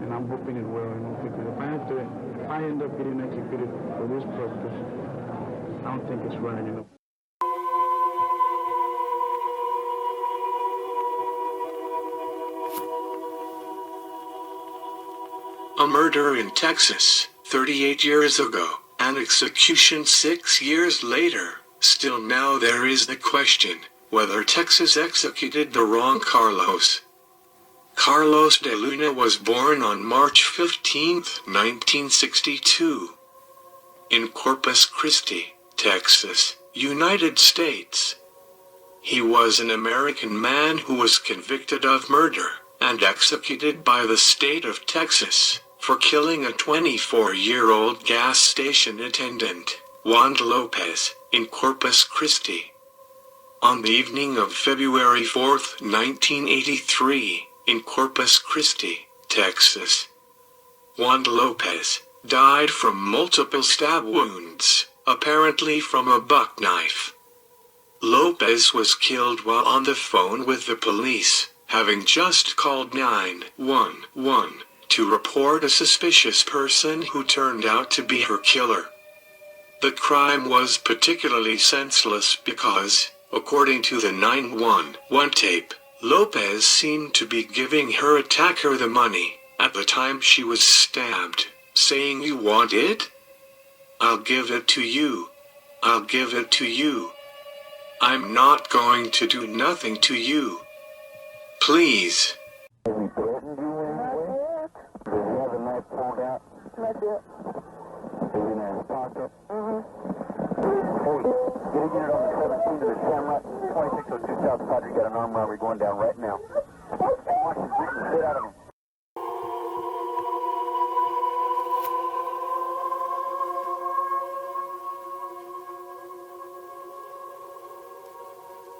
and I'm hoping it will, because if I end up getting executed for this purpose, I don't think it's right, A murder in Texas, 38 years ago, an execution 6 years later. Still now there is the question, whether Texas executed the wrong Carlos. Carlos DeLuna was born on March 15, 1962. In Corpus Christi, Texas, United States. He was an American man who was convicted of murder and executed by the state of Texas for killing a 24-year-old gas station attendant, Wanda Lopez, in Corpus Christi. On the evening of February 4, 1983, in Corpus Christi, Texas, Wanda Lopez died from multiple stab wounds, apparently from a buck knife. Lopez was killed while on the phone with the police, having just called 911 to report a suspicious person who turned out to be her killer. The crime was particularly senseless because, according to the 911 tape, Lopez seemed to be giving her attacker the money at the time she was stabbed, saying, "You want it? I'll give it to you. I'll give it to you. I'm not going to do nothing to you. Please." That's it. Is in his pocket? Get a unit on the 17 to the Shamrock, 2602 South Padre. Got an armed robbery going down right now. Watch him beat the shit out of him.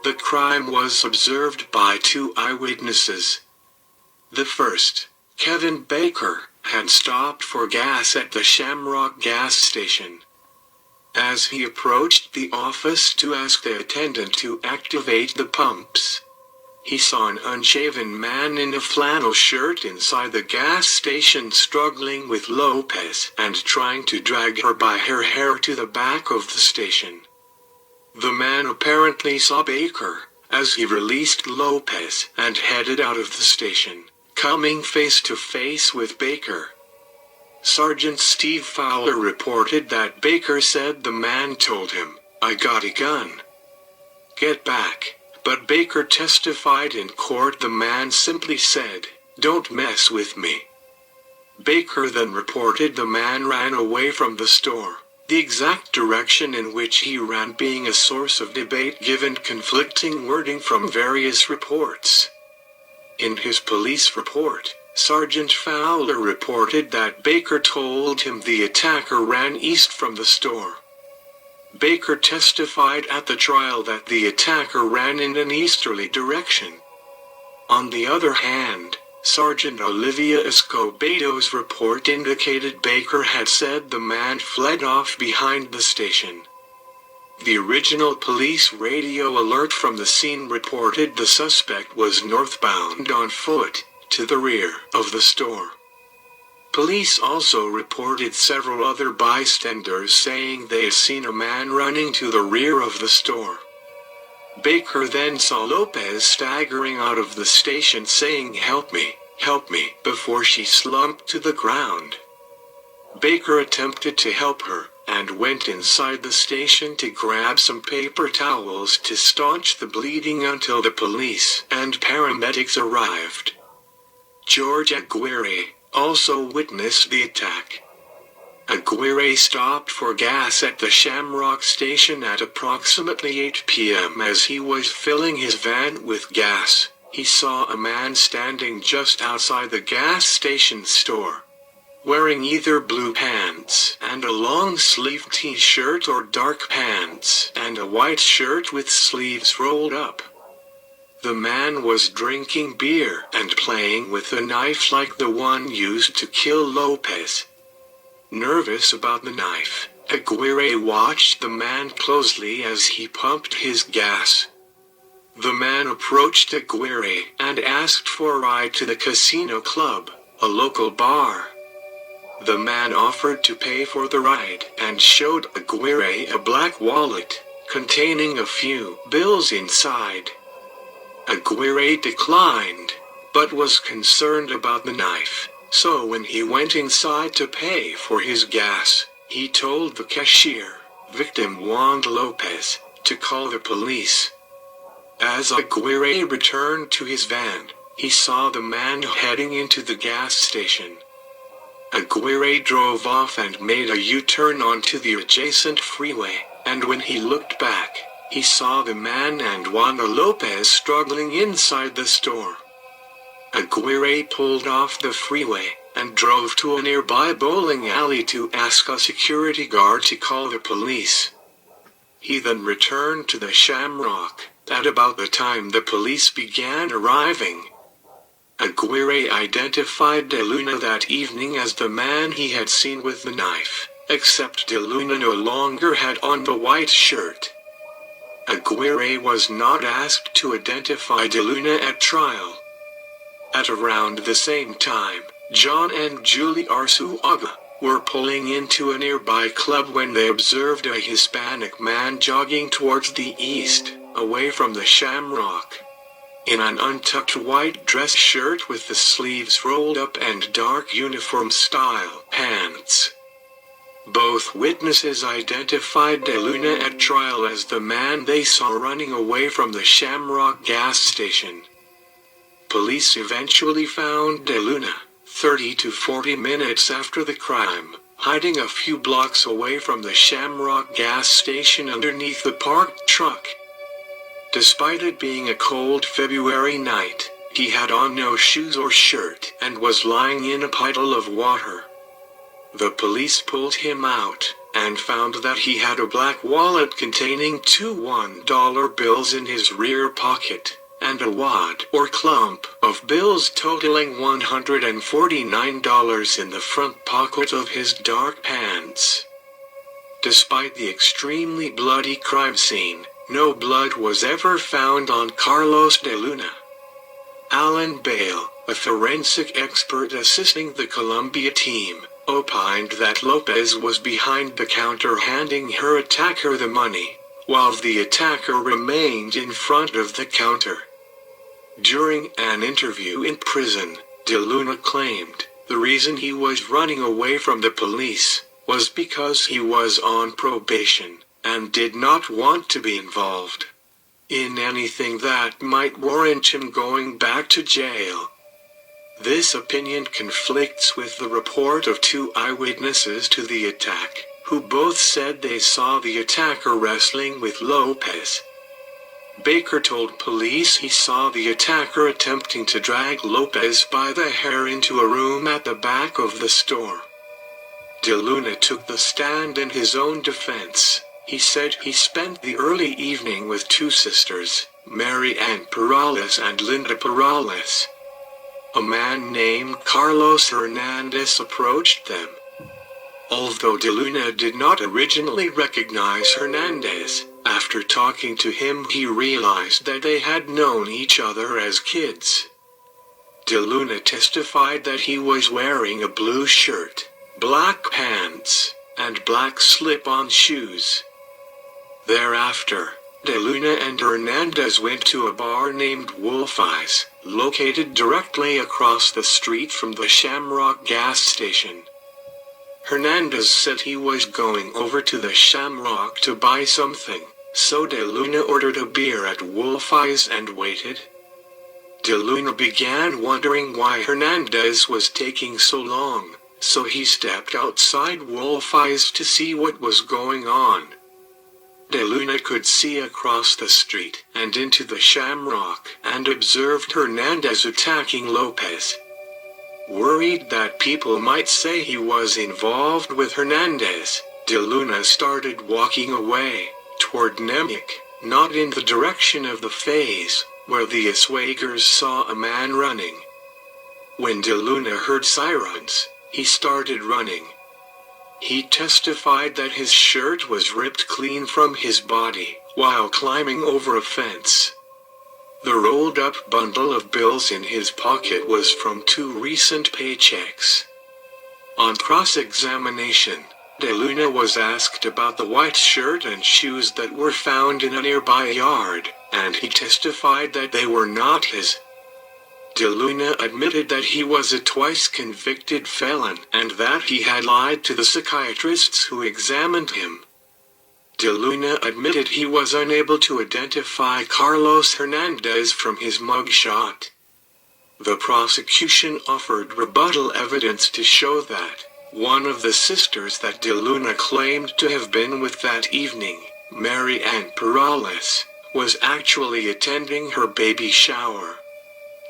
The crime was observed by 2 eyewitnesses. The first, Kevin Baker, had stopped for gas at the Shamrock gas station. As he approached the office to ask the attendant to activate the pumps, he saw an unshaven man in a flannel shirt inside the gas station struggling with Lopez and trying to drag her by her hair to the back of the station. The man apparently saw Baker as he released Lopez and headed out of the station, coming face to face with Baker. Sergeant Steve Fowler reported that Baker said the man told him, "I got a gun. Get back." But Baker testified in court the man simply said, "Don't mess with me." Baker then reported the man ran away from the store, the exact direction in which he ran being a source of debate given conflicting wording from various reports. In his police report, Sergeant Fowler reported that Baker told him the attacker ran east from the store. Baker testified at the trial that the attacker ran in an easterly direction. On the other hand, Sergeant Olivia Escobedo's report indicated Baker had said the man fled off behind the station. The original police radio alert from the scene reported the suspect was northbound on foot, to the rear of the store. Police also reported several other bystanders saying they had seen a man running to the rear of the store. Baker then saw Lopez staggering out of the station saying, help me," before she slumped to the ground. Baker attempted to help her, and went inside the station to grab some paper towels to staunch the bleeding until the police and paramedics arrived. George Aguirre also witnessed the attack. Aguirre stopped for gas at the Shamrock station at approximately 8 p.m. As he was filling his van with gas, he saw a man standing just outside the gas station store, wearing either blue pants and a long-sleeved t-shirt or dark pants and a white shirt with sleeves rolled up. The man was drinking beer and playing with a knife like the one used to kill Lopez. Nervous about the knife, Aguirre watched the man closely as he pumped his gas. The man approached Aguirre and asked for a ride to the casino club, a local bar. The man offered to pay for the ride and showed Aguirre a black wallet containing a few bills inside. Aguirre declined, but was concerned about the knife, so when he went inside to pay for his gas, he told the cashier, victim Wanda Lopez, to call the police. As Aguirre returned to his van, he saw the man heading into the gas station. Aguirre drove off and made a U-turn onto the adjacent freeway, and when he looked back, he saw the man and Wanda Lopez struggling inside the store. Aguirre pulled off the freeway and drove to a nearby bowling alley to ask a security guard to call the police. He then returned to the Shamrock at about the time the police began arriving. Aguirre identified DeLuna that evening as the man he had seen with the knife, except DeLuna no longer had on the white shirt. Aguirre was not asked to identify DeLuna at trial. At around the same time, John and Julie Arzuaga were pulling into a nearby club when they observed a Hispanic man jogging towards the east, away from the Shamrock. In an untucked white dress shirt with the sleeves rolled up and dark uniform-style pants. Both witnesses identified DeLuna at trial as the man they saw running away from the Shamrock gas station. Police eventually found DeLuna, 30 to 40 minutes after the crime, hiding a few blocks away from the Shamrock gas station underneath the parked truck. Despite it being a cold February night, he had on no shoes or shirt and was lying in a puddle of water. The police pulled him out and found that he had a black wallet containing 2 $1 bills in his rear pocket, and a wad or clump of bills totaling $149 in the front pocket of his dark pants. Despite the extremely bloody crime scene, no blood was ever found on Carlos DeLuna. Alan Bale, a forensic expert assisting the Colombia team, opined that Lopez was behind the counter handing her attacker the money, while the attacker remained in front of the counter. During an interview in prison, DeLuna claimed the reason he was running away from the police was because he was on probation and did not want to be involved in anything that might warrant him going back to jail. This opinion conflicts with the report of 2 eyewitnesses to the attack, who both said they saw the attacker wrestling with Lopez. Baker told police he saw the attacker attempting to drag Lopez by the hair into a room at the back of the store. DeLuna took the stand in his own defense. He said he spent the early evening with 2 sisters, Mary Ann Perales and Linda Perales. A man named Carlos Hernandez approached them. Although DeLuna did not originally recognize Hernandez, after talking to him he realized that they had known each other as kids. DeLuna testified that he was wearing a blue shirt, black pants, and black slip-on shoes. Thereafter, DeLuna and Hernandez went to a bar named Wolf Eyes, located directly across the street from the Shamrock gas station. Hernandez said he was going over to the Shamrock to buy something, so DeLuna ordered a beer at Wolf Eyes and waited. DeLuna began wondering why Hernandez was taking so long, so he stepped outside Wolf Eyes to see what was going on. DeLuna could see across the street and into the Shamrock and observed Hernandez attacking Lopez. Worried that people might say he was involved with Hernandez, DeLuna started walking away, toward Nemec, not in the direction of the phase, where the Oswagers saw a man running. When DeLuna heard sirens, he started running. He testified that his shirt was ripped clean from his body, while climbing over a fence. The rolled-up bundle of bills in his pocket was from 2 recent paychecks. On cross-examination, DeLuna was asked about the white shirt and shoes that were found in a nearby yard, and he testified that they were not his. DeLuna admitted that he was a twice-convicted felon and that he had lied to the psychiatrists who examined him. DeLuna admitted he was unable to identify Carlos Hernandez from his mugshot. The prosecution offered rebuttal evidence to show that one of the sisters that DeLuna claimed to have been with that evening, Mary Ann Perales, was actually attending her baby shower.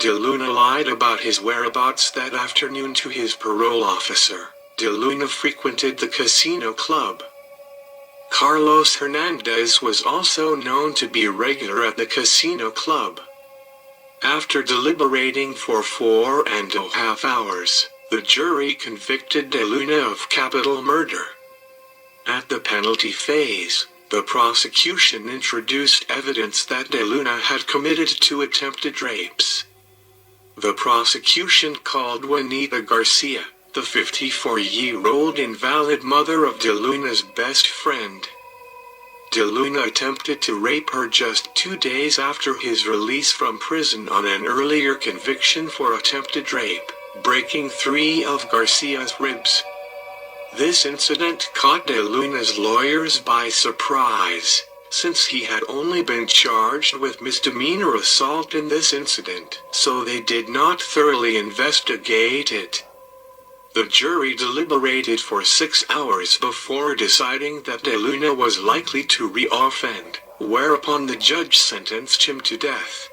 DeLuna lied about his whereabouts that afternoon to his parole officer. DeLuna frequented the casino club. Carlos Hernandez was also known to be regular at the casino club. After deliberating for 4.5 hours, the jury convicted DeLuna of capital murder. At the penalty phase, the prosecution introduced evidence that DeLuna had committed 2 attempted rapes. The prosecution called Juanita Garcia, the 54-year-old invalid mother of DeLuna's best friend. DeLuna attempted to rape her just 2 days after his release from prison on an earlier conviction for attempted rape, breaking 3 of Garcia's ribs. This incident caught DeLuna's lawyers by surprise, since he had only been charged with misdemeanor assault in this incident, so they did not thoroughly investigate it. The jury deliberated for 6 hours before deciding that DeLuna was likely to re-offend, whereupon the judge sentenced him to death.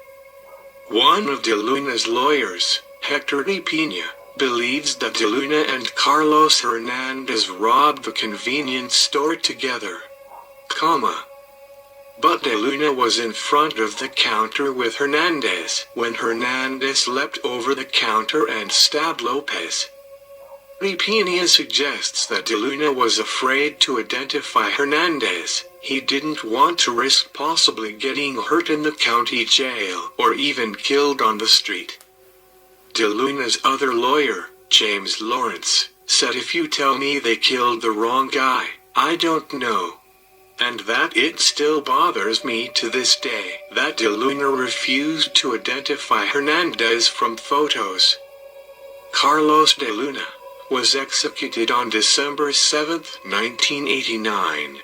One of DeLuna's lawyers, Hector de Pina, believes that DeLuna and Carlos Hernandez robbed the convenience store together. But DeLuna was in front of the counter with Hernandez when Hernandez leapt over the counter and stabbed Lopez. Pina suggests that DeLuna was afraid to identify Hernandez. He didn't want to risk possibly getting hurt in the county jail or even killed on the street. DeLuna's other lawyer, James Lawrence, said, "If you tell me they killed the wrong guy, I don't know. And that it still bothers me to this day that DeLuna refused to identify Hernandez from photos." Carlos DeLuna was executed on December 7, 1989.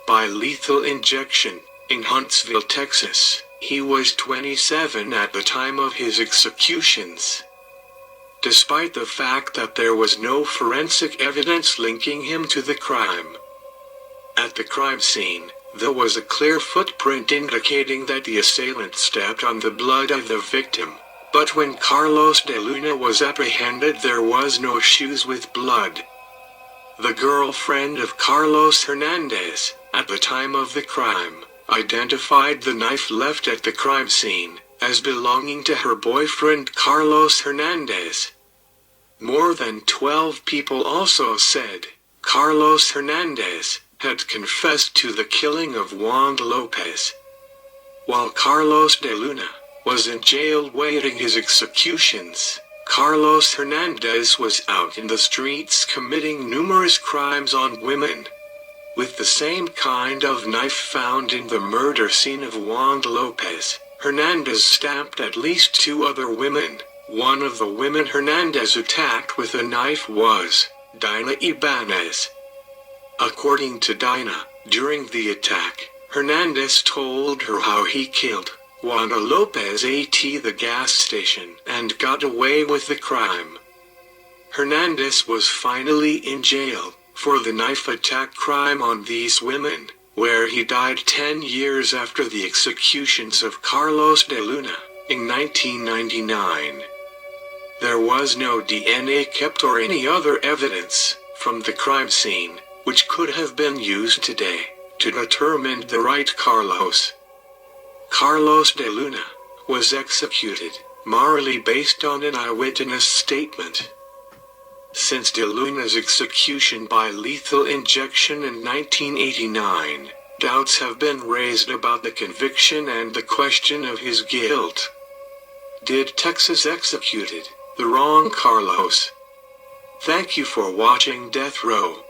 By lethal injection, in Huntsville, Texas. He was 27 at the time of his executions. Despite the fact that there was no forensic evidence linking him to the crime. At the crime scene, there was a clear footprint indicating that the assailant stepped on the blood of the victim. But when Carlos DeLuna was apprehended, there was no shoes with blood. The girlfriend of Carlos Hernandez, at the time of the crime, identified the knife left at the crime scene as belonging to her boyfriend Carlos Hernandez. More than 12 people also said Carlos Hernandez had confessed to the killing of Wanda Lopez. While Carlos DeLuna was in jail waiting his executions, Carlos Hernandez was out in the streets committing numerous crimes on women. With the same kind of knife found in the murder scene of Wanda Lopez, Hernandez stabbed at least 2 other women. One of the women Hernandez attacked with a knife was Dinah Ibanez. According to Dinah, during the attack, Hernandez told her how he killed Wanda Lopez at the gas station and got away with the crime. Hernandez was finally in jail for the knife attack crime on these women, where he died 10 years after the executions of Carlos DeLuna in 1999. There was no DNA kept or any other evidence from the crime scene, which could have been used today to determine the right Carlos. Carlos DeLuna was executed, morally based on an eyewitness statement. Since DeLuna's execution by lethal injection in 1989, doubts have been raised about the conviction and the question of his guilt. Did Texas execute the wrong Carlos? Thank you for watching Death Row.